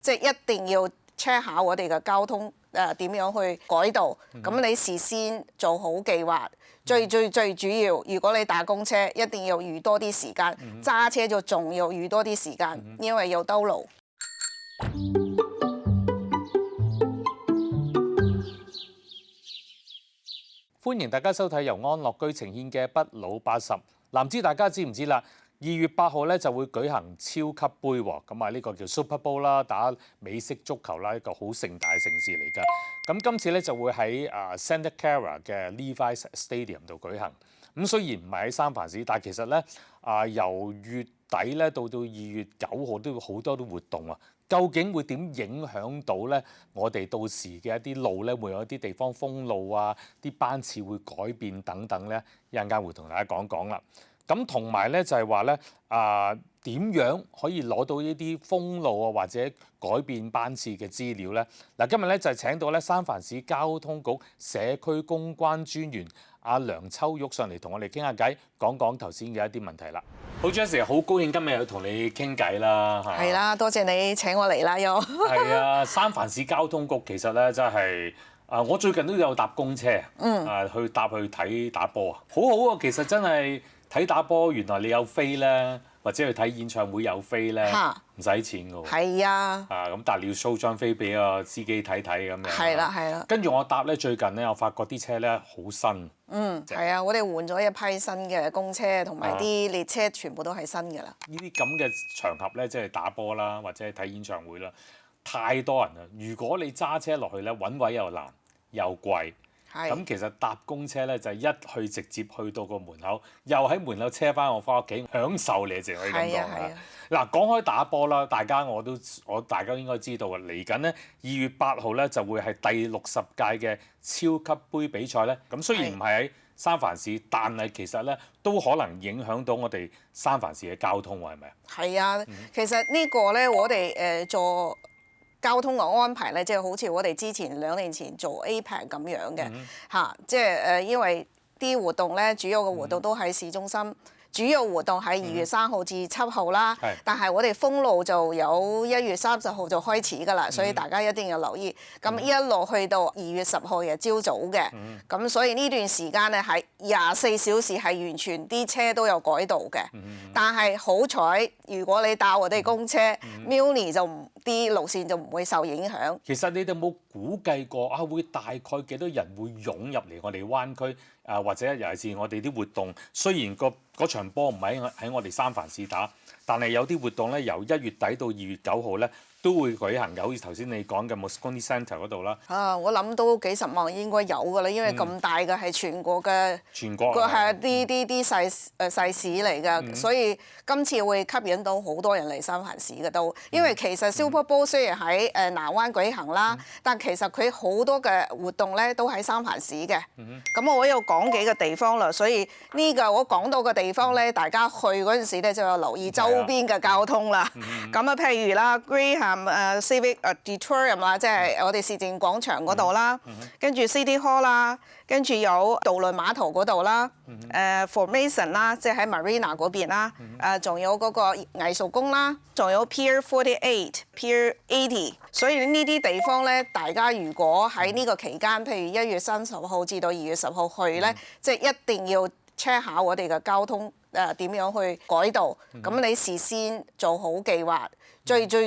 即係一定要 check 下我哋嘅交通點樣去改道。咁你事先做好計劃。最主要，如果你搭公車，一定要預多啲時間；揸車就仲要預多啲時間，因為要兜路。歡迎大家收睇由安樂居呈獻嘅《不老80》。唔知大家知唔知啦？2月8號咧就會舉行超級杯喎，咁啊呢個叫 Super Bowl 啦，打美式足球啦，一個好盛大嘅盛事嚟㗎。咁今次咧就會喺Santa Clara 嘅 Levi's Stadium 度舉行。咁雖然唔係喺三藩市，但係其實咧由月底咧到2月9號都會好多啲活動啊。究竟會點影響到咧我哋到時嘅一啲路咧，會有一啲地方封路啊，啲班次會改變等等咧，一陣間會同大家講講啦。咁同埋咧就係話咧點樣可以攞到呢啲封路啊或者改變班次嘅資料咧？嗱，今日咧就係請到咧三藩市交通局社區公關專員阿梁秋玉上嚟同我哋傾下偈，講講頭先嘅一啲問題啦。好 Jessie， 好高興今日又同你傾偈啦，係啦，多謝你請我嚟啦，又係啊，三藩市交通局其實咧真係我最近都有搭公車，去睇打波啊，好好啊，其實真係睇打波，原來你有飛咧，或者去睇演唱會有飛咧，唔使錢㗎喎。係啊。咁但係你要 show 張飛俾個司機睇睇咁樣。係啦。跟住我搭咧，最近咧我發覺啲車咧好新。係啊，我哋換咗一批新嘅公車，同埋啲列車全部都係新㗎啦。呢啲咁嘅場合咧，即係打波啦，或者係睇演唱會啦，太多人啦。如果你揸車落去咧，揾位又難又貴。咁其實搭公車咧就一去直接去到個門口，又喺門口車翻我翻屋企，享受你淨可以咁講啦。嗱，講開打波啦，大家大家應該知道啊，嚟緊咧2月8號咧就會係第60屆嘅超級杯比賽咧。咁雖然唔係喺三藩市，但係其實咧都可能影響到我哋三藩市嘅交通喎，係咪啊？係啊，其實呢個咧我哋做交通嘅安排咧，即係好似我哋之前2年前做 APEC 咁樣嘅即係因為啲活動咧，主要嘅活動都喺市中心。主要活動喺2月3號至7號啦，但係我哋封路就有1月30號就開始㗎啦，所以大家一定要留意。咁一路去到2月10號嘅朝早嘅，咁所以呢段時間咧係24小時係完全啲車都有改道嘅。但係好彩，如果你搭我哋公車 Muni 就啲路線就唔會受影響。其實你哋有冇估計過會大概幾多人會湧入嚟我哋灣區？或者尤其是我哋啲活動，雖然嗰場波唔係喺我哋三藩市打，但係有啲活動咧，由1月底到2月9號咧都會舉行嘅，好似頭先你講嘅 Moscone Centre 嗰度啦。我諗都幾十萬應該有㗎啦，因為咁大嘅係全國嘅，係啲細市嚟㗎，所以今次會吸引到好多人嚟三藩市嘅都。因為其實 Super Bowl 雖然喺南灣舉行啦，但其實佢好多嘅活動咧都喺三藩市嘅。咁我有講幾個地方啦，所以呢個我講到嘅地方咧，大家去嗰陣時咧就有留意周邊嘅交通啦。咁譬如啦 Civic Auditorium 啦，即係我哋市政廣場嗰度啦，跟住 City Hall 啦，跟住有渡輪碼頭嗰度啦，Formation 啦，即係喺 Marina 嗰邊啦，仲有嗰個藝術宮啦，仲有 Pier 48、Pier 80，所以呢啲地方咧，大家如果喺呢個期間，譬如1月30號至到2月10號去咧，即係一定要 check 下我哋嘅交通點樣去改道。咁你事先做好計劃。最主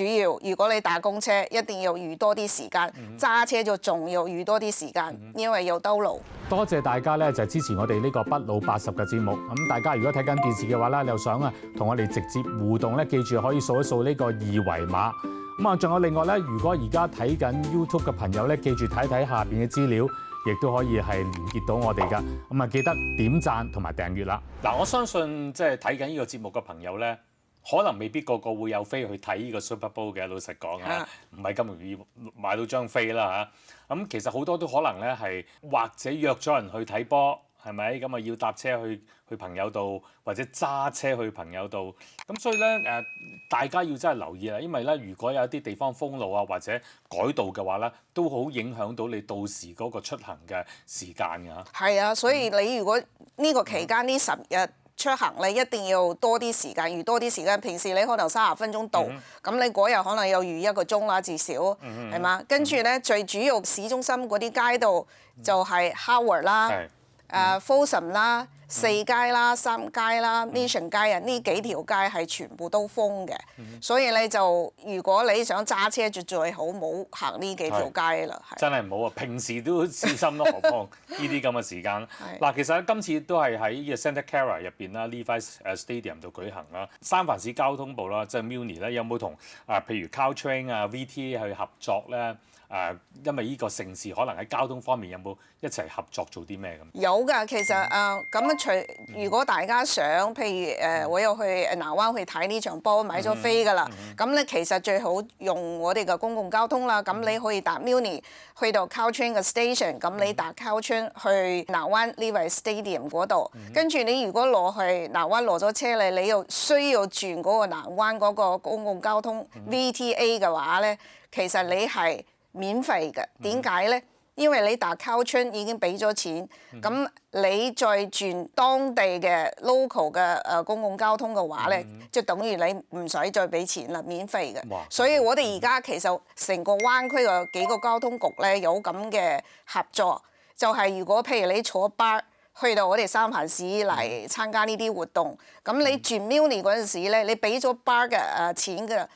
要，如果你搭公車，一定要預多啲時間；揸車就仲要預多啲時間，因為要兜路。多謝大家咧，就支持我哋呢個不老80嘅節目。咁大家如果睇緊電視嘅話咧，你又想同我哋直接互動咧，記住可以掃一掃呢個二維碼。咁仲有另外咧，如果而家睇緊 YouTube 嘅朋友咧，記住睇睇下邊嘅資料，亦都可以係連結到我哋噶。咁記得點讚同埋訂閱啦。嗱，我相信即係睇緊呢個節目嘅朋友咧，可能未必個個會有飛去睇呢個 Super Bowl 嘅，老實講唔係咁容易買到張飛啦嚇。咁其實好多都可能咧係或者約咗人去睇波，係咪？咁要搭車去朋友度，或者揸車去朋友度。咁所以咧大家要真係留意啦，因為咧如果有一啲地方封路或者改道嘅話咧，都好影響到你到時嗰個出行嘅時間㗎。係啊，所以你如果呢個期間呢10日出行你一定要多啲時間，預多啲時間。平時你可能30分鐘到，咁你嗰日可能要預1個鐘啦，至少係嘛？跟住咧最主要市中心嗰啲街道就係 Howard 啦、Folsom 啦、4街啦、3街啦、Mission 街啊，呢幾條街係全部都封嘅，所以你就如果你想揸車就最好冇行呢幾條街啦。真係唔好啊！平時都小心咯，何況呢啲咁嘅時間。嗱，其實今次都係喺呢個 Santa Clara 入邊啦 ，Levi's Stadium 度舉行啦。三藩市交通部啦，即係 Muni 咧，有冇同譬如 Caltrain 啊、VTA 去合作咧？因為呢個城市可能喺交通方面有冇一齊合作做啲咩咁？有㗎，其實咁如果大家想，譬如我又去南灣去睇呢場波，買咗飛㗎啦，咁咧其實最好用我哋嘅公共交通啦。咁你可以搭 Muni 去到 Caltrain 嘅 station， 咁你搭 Caltrain 去南灣 Levi's Stadium 嗰度，跟住你如果落去南灣落咗車咧，你又需要轉嗰個南灣嗰個公共交通 VTA 嘅話咧，其實你係免費嘅，點解咧？因為你搭 Caltrain 已經俾咗錢，咁你再轉當地嘅 local 嘅公共交通嘅話咧，就等於你唔使再俾錢啦，免費嘅。所以我哋而家其實成個灣區嘅幾個交通局咧有咁嘅合作，就係如果譬如你坐巴去到我哋三藩市嚟參加呢啲活動，咁你轉 Muni 嗰陣時咧，你俾咗巴嘅錢嘅。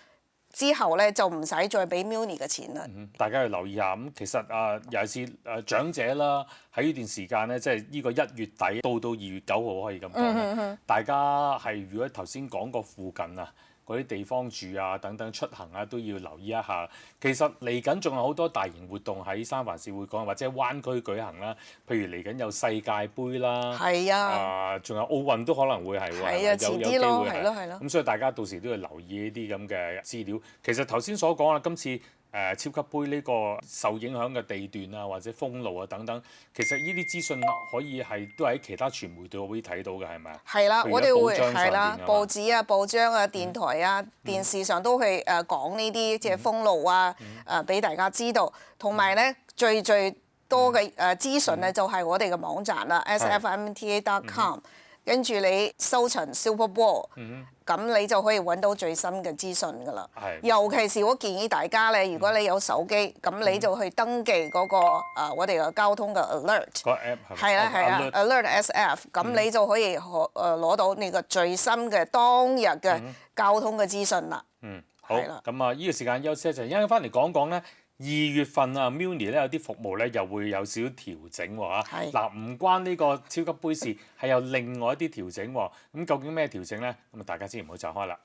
之後咧就唔使再俾 Muni 嘅錢啦。大家要留意下咁，其實尤其是長者啦，喺呢段時間咧，即係呢個1月底到2月9號可以咁講。大家係如果頭先講過附近啊嗰啲地方住啊等等出行啊都要留意一下。其實嚟緊仲有好多大型活動喺三藩市會講，或者灣區舉行啦。譬如嚟緊有世界盃啦，係啊，仲有奧運都可能會係喎，係啊，遲啲咯，係咯係咯。咁所以大家到時都要留意呢啲咁嘅資料。其實頭先所講啦，今次超級盃呢個受影響嘅地段啊，或者封路啊等等，其實呢啲資訊可以都喺其他傳媒度可以睇到嘅，係咪啊？係啦，我哋會係啦，報紙啊、報章啊、電台啊、電視上都會講呢啲即係封路啊，俾大家知道。同埋咧，最多嘅資訊咧就係我哋嘅網站啦 ，sfmta.com。跟住你搜尋 Super Bowl，咁你就可以揾到最新嘅資訊㗎啦。尤其是我建議大家咧，如果你有手機，咁你就去登記嗰個我哋嘅交通嘅 alert。個 app 係啦係啊 ，alert SF，咁你就可以攞到你個最新嘅當日嘅交通嘅資訊啦。好。咁啊，呢個時間休息一陣，一陣翻嚟講講咧。2月份啊 ，Muni 咧有啲服務咧又會有少少調整喎嚇。嗱，唔關呢個超級盃事，係有另外一啲調整喎。咁究竟咩調整咧？咁啊，大家先唔好走開啦。